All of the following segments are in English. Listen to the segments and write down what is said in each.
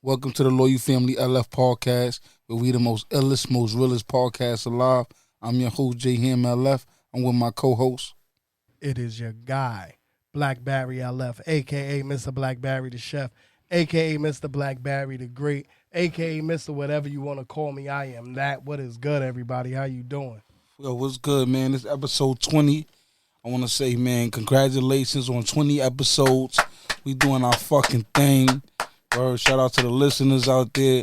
Welcome to the Loyal Family LF podcast, where we the most illest, most realest podcast alive. I'm your host, J Ham LF. I'm with my co-host. It is your guy, Blackberry LF, aka Mr. Blackberry the Chef, aka Mr. Blackberry the Great, aka Mr. Whatever you want to call me. I am that. What is good, everybody? How you doing? Yo, what's good, man? This episode 20. I want to say, man, congratulations on 20 episodes. We doing our fucking thing. Word, shout out to the listeners out there.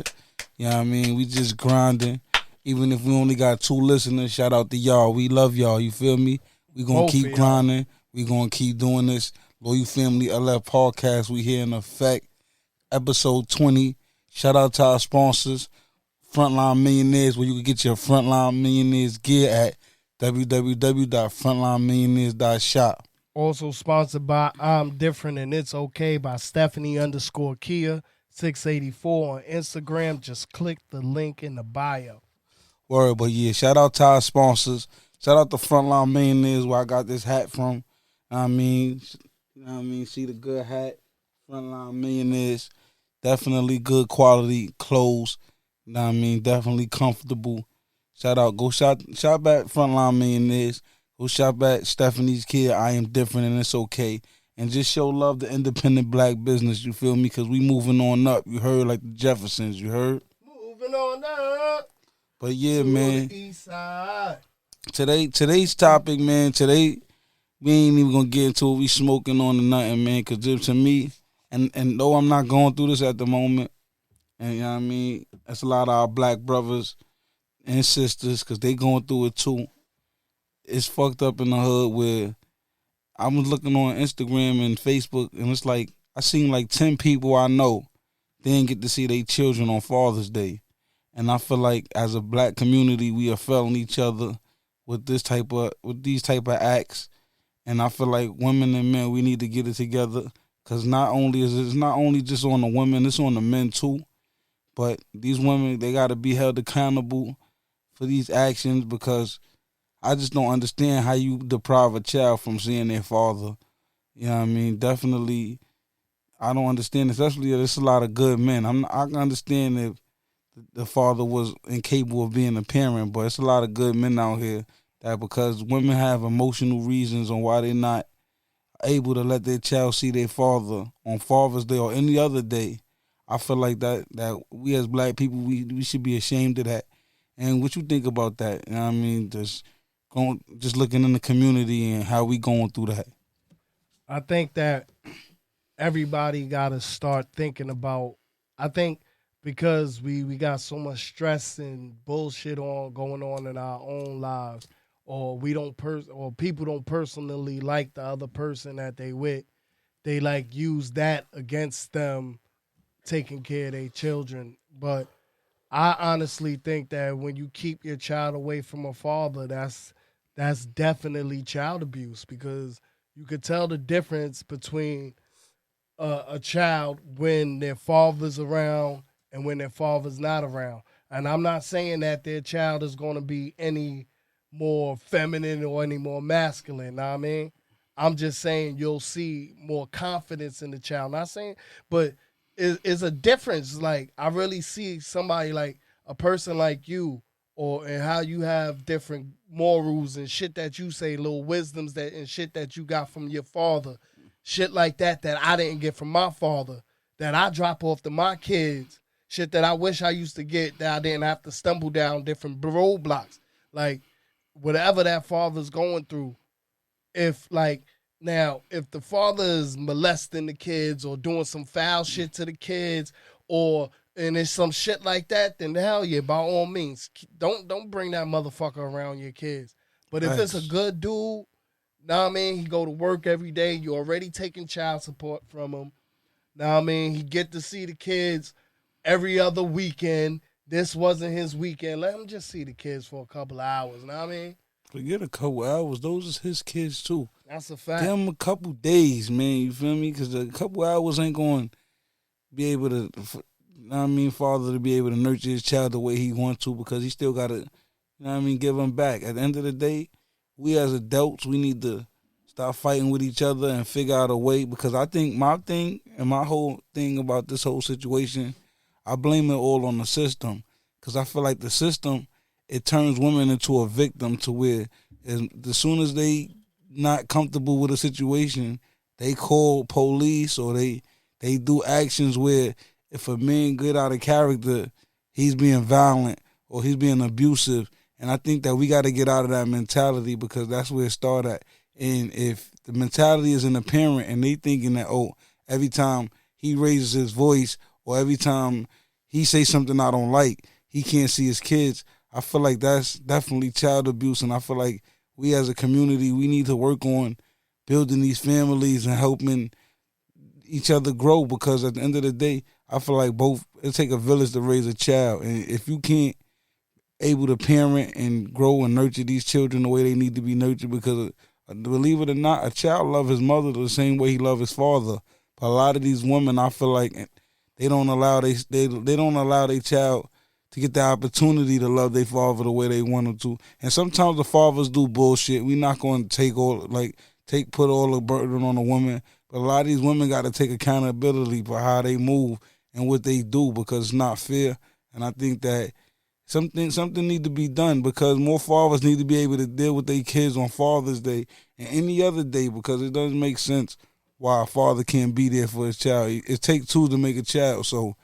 You know what I mean? We just grinding. Even if we only got 2 listeners, shout out to y'all. We love y'all. You feel me? We gonna Both keep of y'all. grinding. We gonna keep doing this. Loyal Family LF podcast. We here in effect. Episode 20. Shout out to our sponsors, Frontline Millionaires, where you can get your Frontline Millionaires gear at www.frontlinemillionaires.shop. Also sponsored by I'm Different and It's Okay by Stephanie_Kia 684 on Instagram. Just click the link in the bio. Word, but yeah, shout out to our sponsors. Shout out to Frontline Millionaires where I got this hat from. See the good hat. Frontline Millionaires. Definitely good quality clothes. Definitely comfortable. Shout out. Go shop at Frontline Millionaires. Go shop at Stephanie's Kid. I am different and it's okay. And just show love to independent black business. You feel me? Because we moving on up. You heard, like the Jeffersons. You heard? Moving on up. But yeah, to man. The east side. Today's topic, man. Today we ain't even gonna get into what we smoking on or nothing, man. Cause to me, and though I'm not going through this at the moment, and you know what I mean, that's a lot of our black brothers and sisters, cause they going through it too. It's fucked up in the hood where I was looking on Instagram and Facebook, and it's like I seen like 10 people I know they didn't get to see their children on Father's Day, and I feel like as a black community we are failing each other with these type of acts, and I feel like women and men, we need to get it together, because not only just on the women, it's on the men too. But these women, they got to be held accountable for these actions, because I just don't understand how you deprive a child from seeing their father. You know what I mean? Definitely, I don't understand, especially if there's a lot of good men. I can understand if the father was incapable of being a parent, but it's a lot of good men out here that, because women have emotional reasons on why they're not able to let their child see their father on Father's Day or any other day, I feel like that we as black people, we should be ashamed of that. And what you think about that? You know what I mean? Just looking in the community and how we going through that. I think that everybody got to start thinking about. I think because we got so much stress and bullshit going on in our own lives, or or people don't personally like the other person that they with, they like use that against them taking care of their children. But I honestly think that when you keep your child away from a father, that's definitely child abuse, because you could tell the difference between a child when their father's around and when their father's not around. And I'm not saying that their child is going to be any more feminine or any more masculine. Know what I mean? I'm just saying you'll see more confidence in the child. Not saying, but it's a difference. Like, I really see somebody like a person like you, or and how you have different morals and shit that you say, little wisdoms that and shit that you got from your father, shit like that I didn't get from my father, that I drop off to my kids, shit that I wish I used to get, that I didn't have to stumble down different roadblocks. Like, whatever that father's going through, if like now if the father is molesting the kids or doing some foul shit to the kids, or and it's some shit like that, then hell yeah, by all means, don't bring that motherfucker around your kids. But if it's a Thanks. good dude, know what I mean, he go to work every day, you already taking child support from him. Know what I mean, he get to see the kids every other weekend. This wasn't his weekend. Let him just see the kids for a couple of hours. Know what I mean? Forget a couple hours. Those is his kids too. That's a fact. Give him a couple days, man. You feel me? Because a couple hours ain't going to be able to, father to be able to nurture his child the way he wants to, because he still got to, give him back. At the end of the day, we as adults, we need to stop fighting with each other and figure out a way, because I think my thing and my whole thing about this whole situation, I blame it all on the system because I feel like the system, it turns women into a victim to where as soon as they not comfortable with a situation, they call police or they do actions where if a man get out of character, he's being violent or he's being abusive. And I think that we got to get out of that mentality because that's where it started at. And if the mentality is in the parent and they thinking that, oh, every time he raises his voice or every time he say something I don't like, he can't see his kids, I feel like that's definitely child abuse. And I feel like we as a community, we need to work on building these families and helping each other grow because at the end of the day, I feel like it take a village to raise a child. And if you can't able to parent and grow and nurture these children the way they need to be nurtured because believe it or not, a child loves his mother the same way he loves his father. But a lot of these women, I feel like they don't allow they don't allow their child to get the opportunity to love their father the way they want them to. And sometimes the fathers do bullshit. We not going to put all the burden on the woman. But a lot of these women got to take accountability for how they move and what they do because it's not fair. And I think that something need to be done because more fathers need to be able to deal with their kids on Father's Day and any other day because it doesn't make sense why a father can't be there for his child. It takes two to make a child, so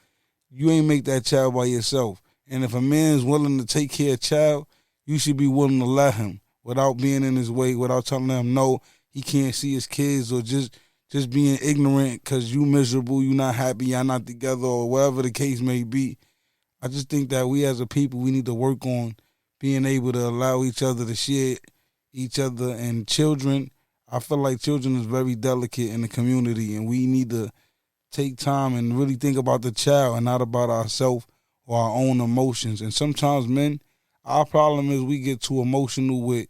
you ain't make that child by yourself. And if a man is willing to take care of a child, you should be willing to let him without being in his way, without telling him no, he can't see his kids or just being ignorant because you miserable, you not happy, y'all not together or whatever the case may be. I just think that we as a people, we need to work on being able to allow each other to share each other and children. I feel like children is very delicate in the community and we need to take time and really think about the child and not about ourselves or our own emotions. And sometimes men, our problem is we get too emotional with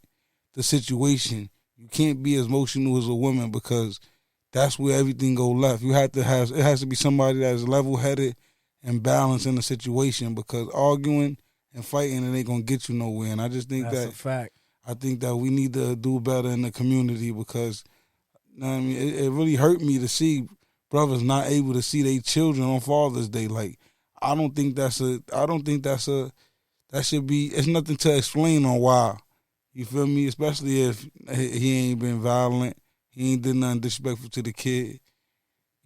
the situation. You can't be as emotional as a woman because that's where everything go left. It has to be somebody that's level-headed and balance in the situation because arguing and fighting it ain't gonna get you nowhere. And I just think that's a fact. I think that we need to do better in the community because you know what I mean it really hurt me to see brothers not able to see their children on Father's Day. Like I don't think that should be. It's nothing to explain on why. You feel me? Especially if he ain't been violent, he ain't did nothing disrespectful to the kid.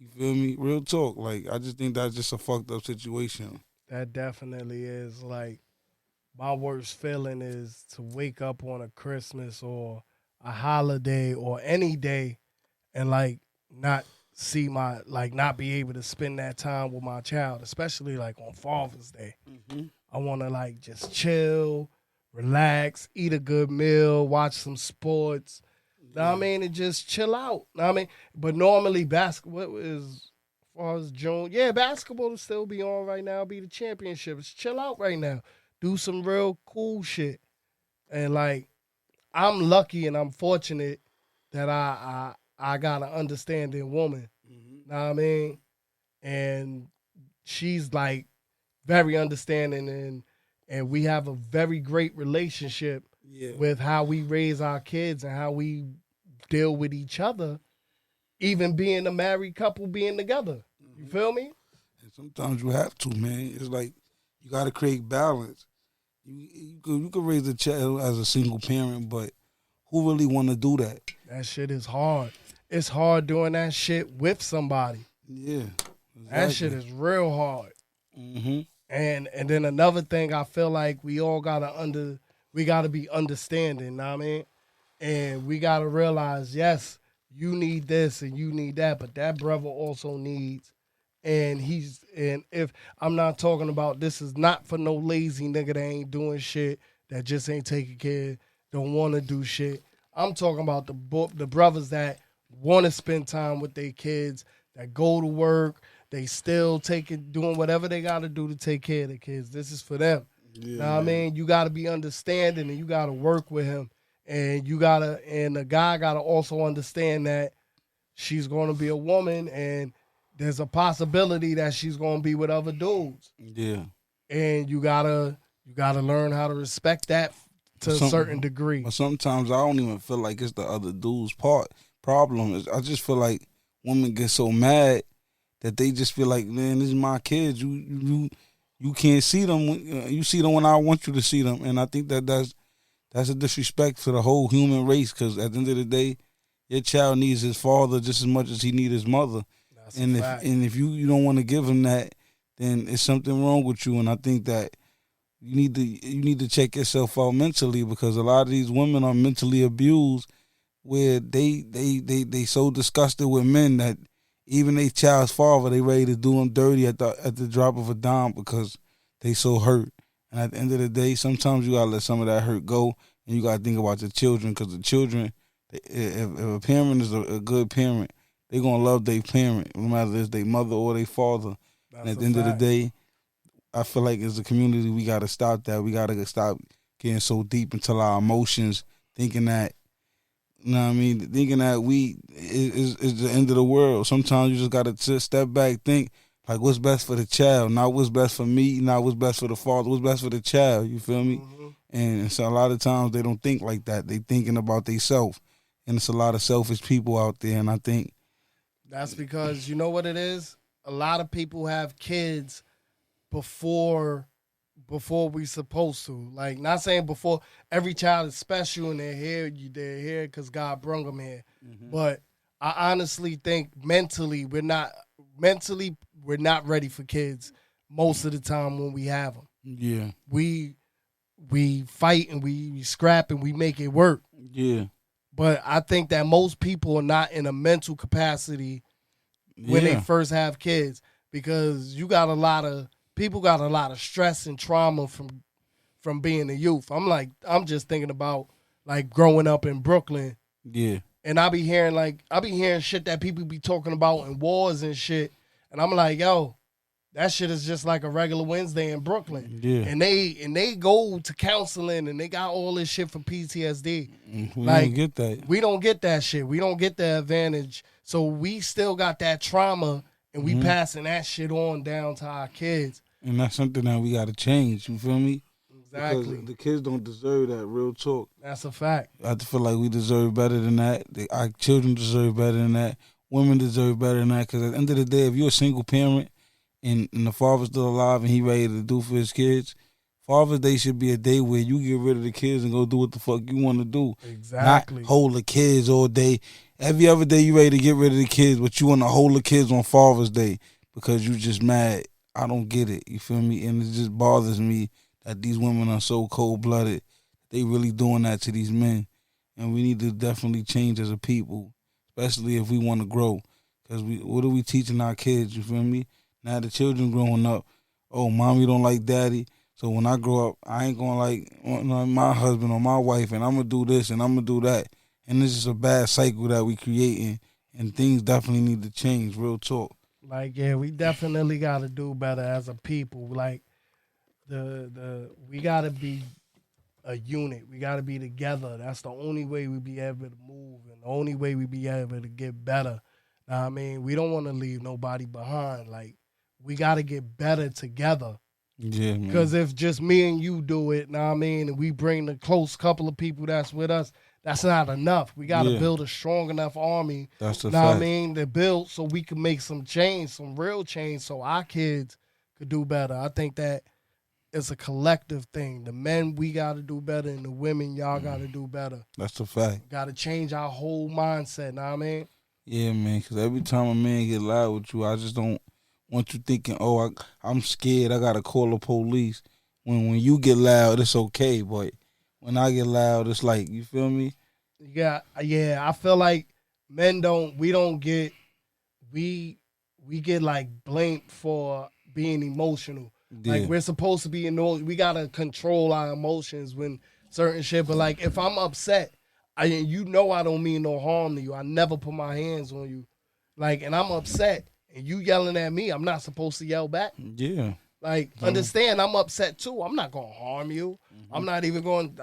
You feel me? Real talk. Like, I just think that's just a fucked up situation. That definitely is. Like, my worst feeling is to wake up on a Christmas or a holiday or any day and, like, not not be able to spend that time with my child, especially, like, on Father's Day. Mm-hmm. I want to, like, just chill, relax, eat a good meal, watch some sports. Know what I mean? And just chill out. Know what I mean? But normally basketball is as far as June. Yeah, basketball will still be on right now, be the championships. Chill out right now. Do some real cool shit. And like I'm lucky and I'm fortunate that I got an understanding woman. Mm-hmm. Know what I mean? And she's like very understanding and we have a very great relationship with how we raise our kids and how we deal with each other, even being a married couple being together. You feel me? And sometimes you have to, man. It's like you got to create balance. You could raise a child as a single parent, but who really want to do that? That shit is hard. It's hard doing that shit with somebody. Yeah. Exactly. That shit is real hard. Mm-hmm. And then another thing I feel like we all we gotta be understanding, know what I mean? And we gotta realize, yes, you need this and you need that, but that brother also needs, and if I'm not talking about, this is not for no lazy nigga that ain't doing shit, that just ain't taking care, don't want to do shit. I'm talking about the brothers that want to spend time with their kids, that go to work, they still doing whatever they got to do to take care of the kids. This is for them. Yeah, know what I mean? You got to be understanding and you got to work with him. And the guy got to also understand that she's going to be a woman and there's a possibility that she's going to be with other dudes. Yeah. And you got to learn how to respect that to a certain degree. But sometimes I don't even feel like it's the other dude's problem. I just feel like women get so mad that they just feel like, man, this is my kids. You can't see them. You see them when I want you to see them, and I think that's a disrespect for the whole human race. Because at the end of the day, your child needs his father just as much as he needs his mother. That's And a if fact. and if you don't want to give him that, then it's something wrong with you. And I think that you need to check yourself out mentally, because a lot of these women are mentally abused, where they so disgusted with men that even their child's father, they ready to do them dirty at the drop of a dime because they so hurt. And at the end of the day, sometimes you gotta let some of that hurt go, and you gotta think about the children, because the children, if a parent is a good parent, they gonna love their parent, no matter if it's their mother or their father. And That's at a the end of the fact. day, I feel like as a community, we gotta stop that. We gotta stop getting so deep into our emotions, thinking that, you know what I mean, thinking that we is the end of the world. Sometimes you just gotta step back, think like what's best for the child, not what's best for me, not what's best for the father, what's best for the child. You feel me? Hmm. And so a lot of times they don't think like that. They thinking about themselves, and it's a lot of selfish people out there. And I think, That's because you know what it is. A lot of people have kids before we supposed to. Like, not saying before. Every child is special and they're here because God brung them here. But I honestly think mentally we're not ready for kids most of the time when we have them. yeah, We fight and we scrap and we make it work. yeah, But I think that most people are not in a mental capacity when they yeah, first have kids, because you got a lot of people got a lot of stress and trauma from being a youth. I'm just thinking about like growing up in Brooklyn, yeah, and I be hearing shit that people be talking about in wars and shit, and I'm like, yo, that shit is just like a regular Wednesday in Brooklyn. yeah. And they go to counseling and they got all this shit for PTSD. We Like, don't get that, we don't get that shit. We don't get the advantage. So we still got that trauma and we passing that shit on down to our kids. and that's something that we gotta change. You feel me? Exactly. Because the kids don't deserve that. Real talk. That's a fact. I feel like we deserve better than that. Our children deserve better than that. Women deserve better than that. Because at the end of the day, if you're a single parent and the father's still alive and he ready to do for his kids, Father's Day should be a day where you get rid of the kids and go do what the fuck you want to do. Exactly. Not hold the kids all day. Every other day you ready to get rid of the kids, but you want to hold the kids on Father's Day because you just mad. I don't get it. You feel me? And it just bothers me that these women are so cold blooded. They really doing that to these men, and we need to definitely change as a people, especially if we want to grow. Cause what are we teaching our kids? You feel me? Now the children growing up, oh, mommy don't like daddy, so when I grow up, I ain't gonna like my husband or my wife, and I'm gonna do this and I'm gonna do that, and this is a bad cycle that we creating, and things definitely need to change. Real talk. Like, yeah, we definitely got to do better as a people. Like, we got to be a unit. We got to be together. That's the only way we be able to move, and the only way we be able to get better. Now, I mean, we don't want to leave nobody behind. Like, we got to get better together. Yeah, man. Because if just me and you do it, now I mean, and we bring the close couple of people that's with us, that's not enough. We got to Yeah. build a strong enough army. That's the Now I fact. mean, to build so we can make some change, some real change, so our kids could do better. I think that it's a collective thing. The men, we got to do better, and the women, y'all got to do better. That's the fact. Got to change our whole mindset. Now I mean, Yeah, man. Because every time a man get loud with you, I just don't want you thinking, oh, I'm scared. I gotta call the police. When you get loud, it's okay, but when I get loud, it's like, you feel me? yeah, I feel like men we get like blamed for being emotional. Yeah. Like, we're supposed to be we gotta control our emotions when certain shit. But like, if I'm upset, I don't mean no harm to you. I never put my hands on you. Like, and I'm upset and you yelling at me, I'm not supposed to yell back. Yeah. Like, understand, I'm upset too. I'm not gonna harm you. I'm not even going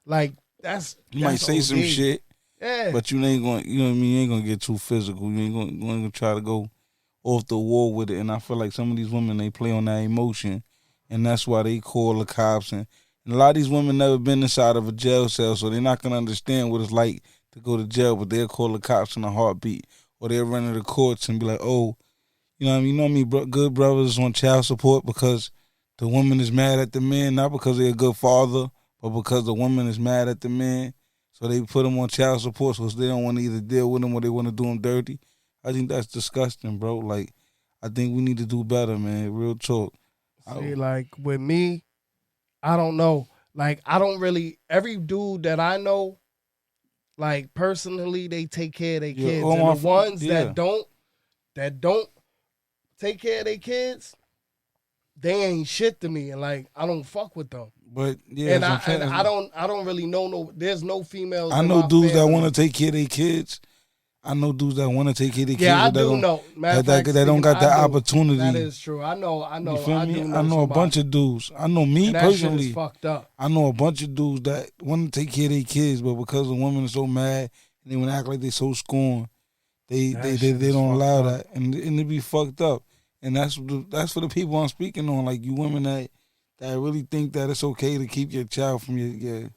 like that's You might say some OD. shit, Yeah. but you ain't going. You know what I mean? You ain't gonna get too physical. You ain't gonna try to go off the wall with it. And I feel like some of these women, they play on that emotion, and that's why they call the cops. And a lot of these women never been inside of a jail cell, so they're not gonna understand what it's like to go to jail. But they'll call the cops in a heartbeat, or they'll run to the courts and be like, "Oh, You know what I mean? You know what I mean? Good brothers on child support because the woman is mad at the man, not because they're a good father, but because the woman is mad at the man. So they put him on child support so they don't want to either deal with him or they want to do him dirty. I think that's disgusting, bro. Like, I think we need to do better, man. Real talk. See, like with me, I don't know. Like I don't really every dude that I know, like personally, they take care of their Yeah, kids. all And my the ones yeah. that don't take care of their kids, they ain't shit to me. And like I don't fuck with them. But yeah, And that's what I'm saying. I don't really know there's no females I in know my dudes that family. want to take care of their kids. I know dudes that want to take care of their Yeah, kids, I but do know. Matter of fact, they don't got I that do. opportunity. That is true. I You feel I me? do know I know a bunch somebody. of dudes. I know me And that shit is personally. fucked up. I know a bunch of dudes that want to take care of their kids, but because the women are so mad and they want to act like they so scorned, they don't allow that, and it be fucked up. And that's for the people I'm speaking on, like you women that really think that it's okay to keep your child from your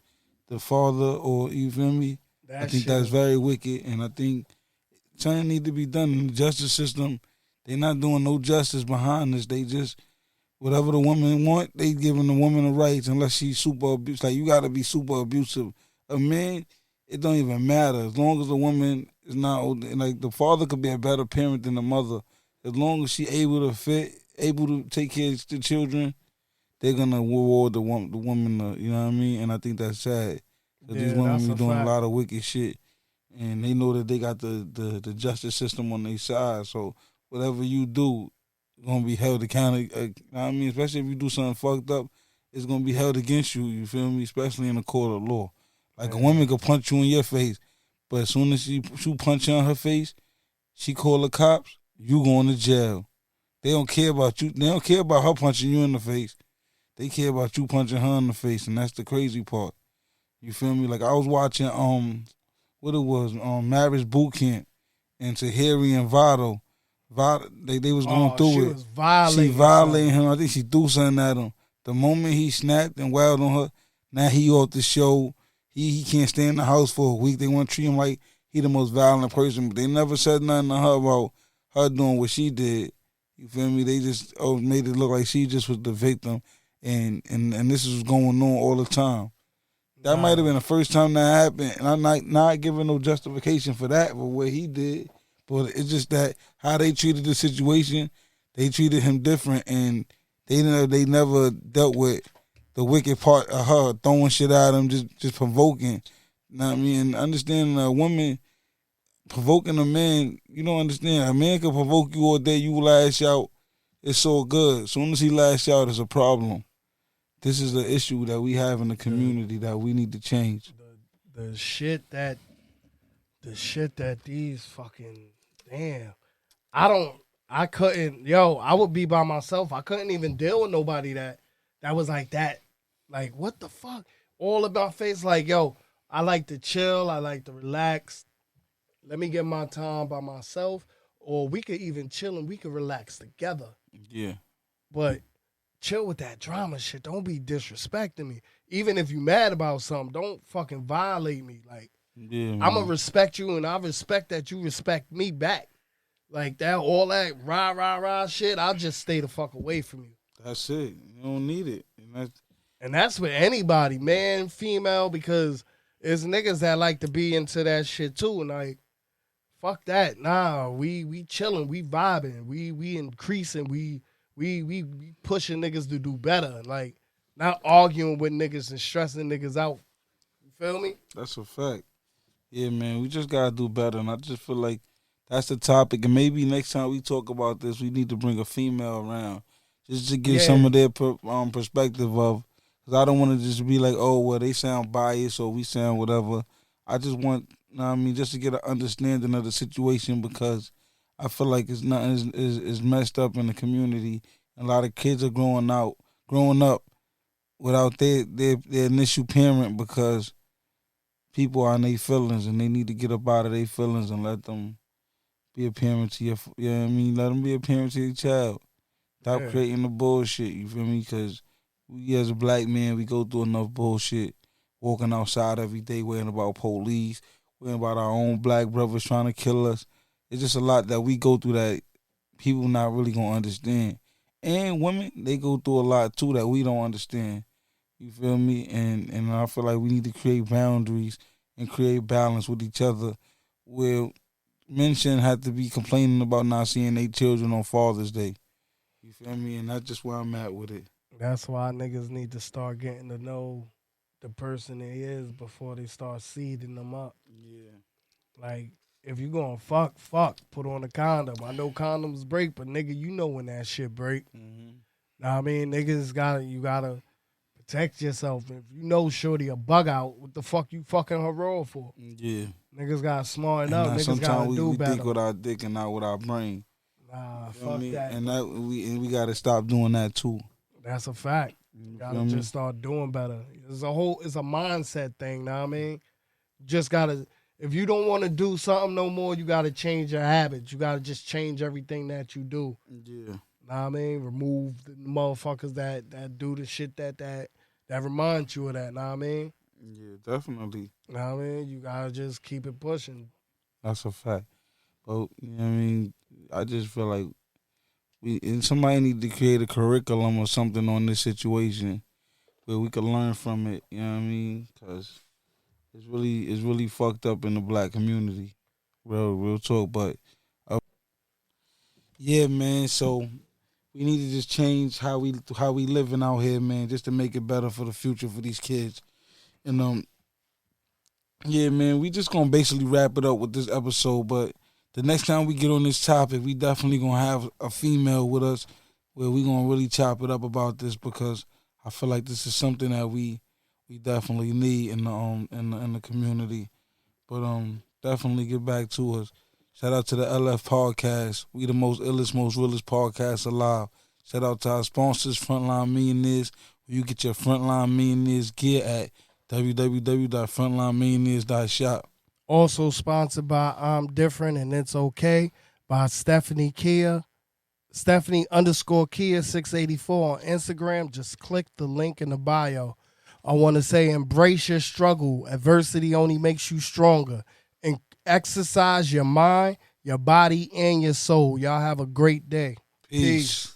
the father, or you feel me? I think that's very wicked, and I think something need to be done in the justice system. They not doing no justice behind this. They just whatever the woman want, they giving the woman the rights unless she's super abusive. Like you gotta be super abusive. A man, it don't even matter as long as the woman is not like the father could be a better parent than the mother. As long as she able to take care of the children, they're gonna reward the woman. You know what I mean? And I think that's sad. Cause these women be doing a lot of wicked shit, and they know that they got the justice system on their side. So whatever you do, gonna be held accountable. You know what I mean, especially if you do something fucked up, it's gonna be held against you. You feel me? Especially in the court of law. Like a woman could punch you in your face, but as soon as she punch you in her face, she call the cops. You going to jail. They don't care about you. They don't care about her punching you in the face. They care about you punching her in the face, and that's the crazy part. You feel me? Like I was watching what it was Marriage Boot Camp, and Tahiri and Vado. They was going through it. She violating him. I think she threw something at him. The moment he snapped and wailed on her, now he off the show. He can't stay in the house for a week. They want to treat him like he the most violent person. But they never said nothing to her about her doing what she did. You feel me? They just made it look like she just was the victim, and this is going on all the time. That might have been the first time that happened, and I'm not giving no justification for that, for what he did. But it's just that how they treated the situation, they treated him different, and they never dealt with the wicked part of her throwing shit at him, just provoking. You know what I mean? And understanding a woman provoking a man, you don't understand. A man can provoke you all day, you lash out, it's so good. As soon as he lash out, it's a problem. This is the issue that we have in the community that we need to change. The shit that these fucking damn. I couldn't, I would be by myself. I couldn't even deal with nobody that was like that. Like, what the fuck? All about face, like, I like to chill, I like to relax. Let me get my time by myself. Or we could even chill and we could relax together. Yeah. But chill with that drama shit. Don't be disrespecting me. Even if you mad about something, don't fucking violate me. Like, yeah, I'm going to respect you, and I respect that you respect me back. Like that, all that rah shit, I'll just stay the fuck away from you. That's it. You don't need it. And that's with anybody, man, female, because there's niggas that like to be into that shit too. And like, fuck that. Nah, we chilling, we vibing, we increasing, we pushing niggas to do better. Like, not arguing with niggas and stressing niggas out. You feel me? That's a fact. Yeah, man, we just gotta do better, and I just feel like that's the topic. And maybe next time we talk about this, we need to bring a female around just to get some of their perspective of. Because I don't want to just be like, oh, well, they sound biased or we sound whatever. I just want, you know what I mean, just to get an understanding of the situation, because I feel like it's not is messed up in the community. A lot of kids are growing up without their initial parent, because people are in their feelings and they need to get up out of their feelings and let them be a parent to your, you know what I mean? Let them be a parent to your child. Stop creating the bullshit, you feel me? Because we as a black man, we go through enough bullshit, walking outside every day worrying about police, worrying about our own black brothers trying to kill us. It's just a lot that we go through that people not really gonna understand. And women, they go through a lot too that we don't understand. You feel me? And I feel like we need to create boundaries and create balance with each other, where men shouldn't have to be complaining about not seeing their children on Father's Day. You feel me? And that's just where I'm at with it. That's why niggas need to start getting to know the person they is before they start seeding them up. Yeah. Like, if you gonna fuck, put on a condom. I know condoms break, but nigga, you know when that shit break. Mm-hmm. Know what I mean? You gotta protect yourself. If you know shorty a bug out, what the fuck you fucking her raw for? Yeah. Niggas gotta smarten And up. Niggas sometimes gotta do we better. think with our dick and not with our brain. Nah, Feel fuck me? that. And we gotta stop doing that too. That's a fact. You gotta just start doing better. It's a mindset thing, know what I mean? Just gotta, if you don't wanna do something no more, you gotta change your habits. You gotta just change everything that you do. Yeah. Know what I mean? Remove the motherfuckers that do the shit that remind you of that, know what I mean? Yeah, definitely. Know what I mean? You gotta just keep it pushing. That's a fact. But you know what I mean, I just feel like somebody need to create a curriculum or something on this situation where we could learn from it. You know what I mean? Because it's really fucked up in the black community. Real talk. But yeah, man. So we need to just change how we living out here, man, just to make it better for the future for these kids. And yeah, man, we just gonna basically wrap it up with this episode. But the next time we get on this topic, we definitely gonna have a female with us, where we gonna really chop it up about this, because I feel like this is something that we definitely need in the community. But definitely get back to us. Shout out to the LF podcast. We the most illest, most realest podcast alive. Shout out to our sponsors, Frontline Millionaires. Where you get your Frontline Millionaires gear at www.frontlinemillionaires.shop. Also sponsored by I'm Different and It's Okay by Stephanie Kia. Stephanie_Kia 684 on Instagram. Just click the link in the bio. I want to say embrace your struggle. Adversity only makes you stronger. And exercise your mind, your body, and your soul. Y'all have a great day. Peace.